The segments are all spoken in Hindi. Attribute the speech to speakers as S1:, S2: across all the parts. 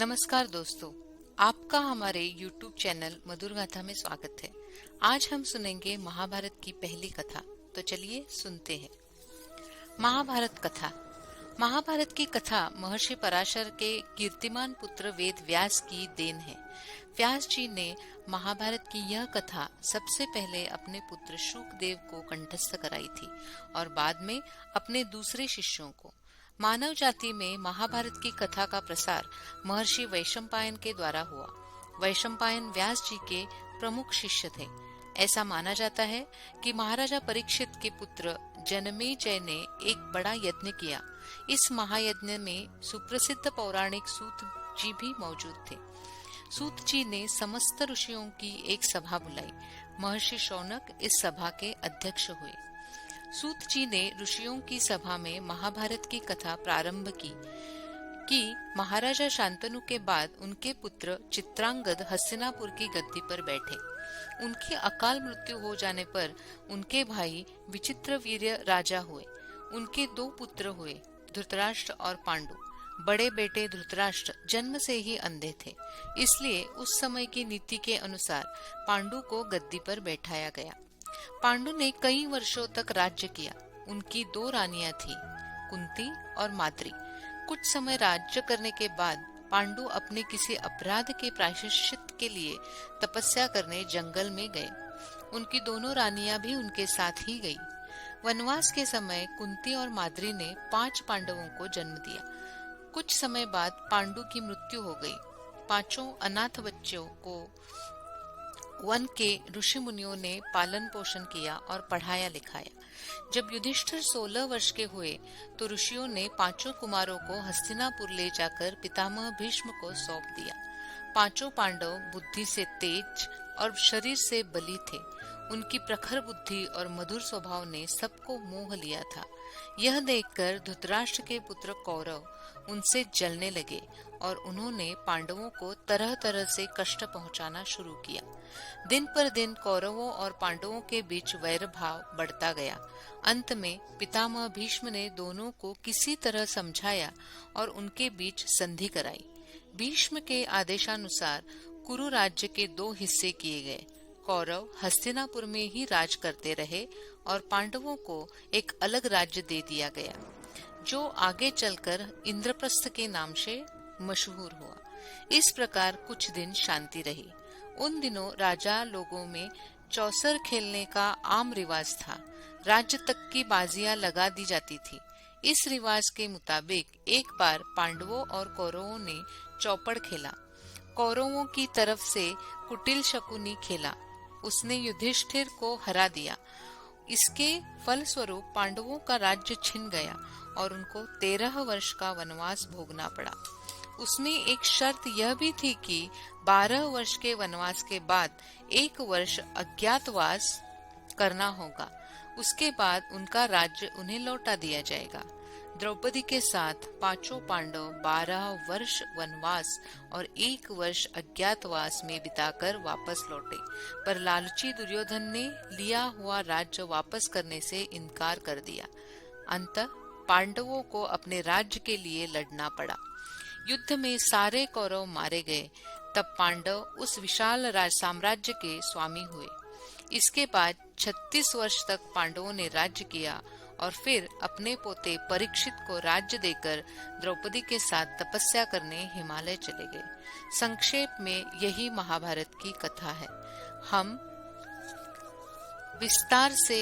S1: नमस्कार दोस्तों, आपका हमारे YouTube चैनल मधुर गाथा में स्वागत है। आज हम सुनेंगे महाभारत की पहली कथा। तो चलिए सुनते हैं। महाभारत कथा। महाभारत की कथा महर्षि पराशर के कीर्तिमान पुत्र वेद व्यास की देन है। व्यास जी ने महाभारत की यह कथा सबसे पहले अपने पुत्र शुकदेव को कंठस्थ कराई थी और बाद में अपने दूसरे शिष्यों को। मानव जाति में महाभारत की कथा का प्रसार महर्षि वैशंपायन के द्वारा हुआ। वैशंपायन व्यास जी के प्रमुख शिष्य थे। ऐसा माना जाता है कि महाराजा परीक्षित के पुत्र जनमेजय ने एक बड़ा यज्ञ किया। इस महायज्ञ में सुप्रसिद्ध पौराणिक सूत जी भी मौजूद थे। सूत जी ने समस्त ऋषियों की एक सभा बुलाई। महर्षि शौनक इस सभा के अध्यक्ष हुए। सूत जी ने ऋषियों की सभा में महाभारत की कथा प्रारंभ की महाराजा शांतनु के बाद उनके पुत्र चित्रांगद हस्तिनापुर की गद्दी पर बैठे। उनकी अकाल मृत्यु हो जाने पर उनके भाई विचित्रवीर्य राजा हुए। उनके दो पुत्र हुए, धृतराष्ट्र और पांडु। बड़े बेटे धृतराष्ट्र जन्म से ही अंधे थे, इसलिए उस समय की नीति के अनुसार पांडु को गद्दी पर बैठाया गया। पांडु ने कई वर्षों तक राज्य किया। उनकी दो रानियां थीं, कुंती और माद्री। कुछ समय राज्य करने के बाद पांडु अपने किसी अपराध के प्रायश्चित के लिए तपस्या करने जंगल में गए। उनकी दोनों रानियां भी उनके साथ ही गई। वनवास के समय कुंती और माद्री ने 5 पांडवों को जन्म दिया। कुछ समय बाद पांडु की मृत्यु हो गई। 5 अनाथ बच्चों को वन के ऋषि मुनियों ने पालन पोषण किया और पढ़ाया लिखाया। जब युधिष्ठिर 16 वर्ष के हुए तो ऋषियों ने 5 कुमारों को हस्तिनापुर ले जाकर पितामह भीष्म को सौंप दिया। 5 पांडव बुद्धि से तेज और शरीर से बली थे। उनकी प्रखर बुद्धि और मधुर स्वभाव ने सबको मोह लिया था। यह देखकर धृतराष्ट्र के पुत्र कौरव उनसे जलने लगे और उन्होंने पांडवों को तरह तरह से कष्ट पहुंचाना शुरू किया। दिन पर दिन कौरवों और पांडवों के बीच वैर भाव बढ़ता गया। अंत में पितामह भीष्म ने दोनों को किसी तरह समझाया और उनके बीच संधि कराई। भीष्म के आदेशानुसार कुरु राज्य के 2 हिस्से किए गए। कौरव हस्तिनापुर में ही राज करते रहे और पांडवों को एक अलग राज्य दे दिया गया, जो आगे चलकर इंद्रप्रस्थ के नाम से मशहूर हुआ। इस प्रकार कुछ दिन शांति रही। उन दिनों राजा लोगों में चौसर खेलने का आम रिवाज था। राज्य तक की बाजियां लगा दी जाती थी। इस रिवाज के मुताबिक एक बार पांडवों और कौरवों ने चौपड़ खेला। कौरवों की तरफ से कुटिल शकुनी खेला। उसने युधिष्ठिर को हरा दिया। इसके फलस्वरूप पांडवों का राज्य छिन गया और उनको 13 वर्ष का वनवास भोगना पड़ा। उसमें एक शर्त यह भी थी कि 12 वर्ष के वनवास के बाद 1 वर्ष अज्ञातवास करना होगा। उसके बाद उनका राज्य उन्हें लौटा दिया जाएगा। द्रौपदी के साथ 5 पांडव 12 वर्ष वनवास और 1 वर्ष अज्ञातवास में बिताकर वापस लौटे, पर लालची दुर्योधन ने लिया हुआ राज्य वापस करने से इनकार कर दिया। अंततः पांडवों को अपने राज्य के लिए लड़ना पड़ा। युद्ध में सारे कौरव मारे गए। तब पांडव उस विशाल साम्राज्य के स्वामी हुए। इसके बाद 36 वर्ष तक पांडवों ने राज्य किया और फिर अपने पोते परीक्षित को राज्य देकर द्रौपदी के साथ तपस्या करने हिमालय चले गए। संक्षेप में यही महाभारत की कथा है। हम विस्तार से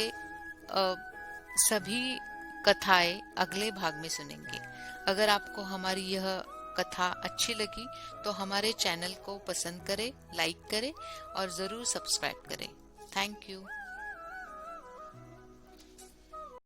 S1: सभी कथाएं अगले भाग में सुनेंगे। अगर आपको हमारी यह कथा अच्छी लगी तो हमारे चैनल को पसंद करें, लाइक करें और जरूर सब्सक्राइब करें। Thank you.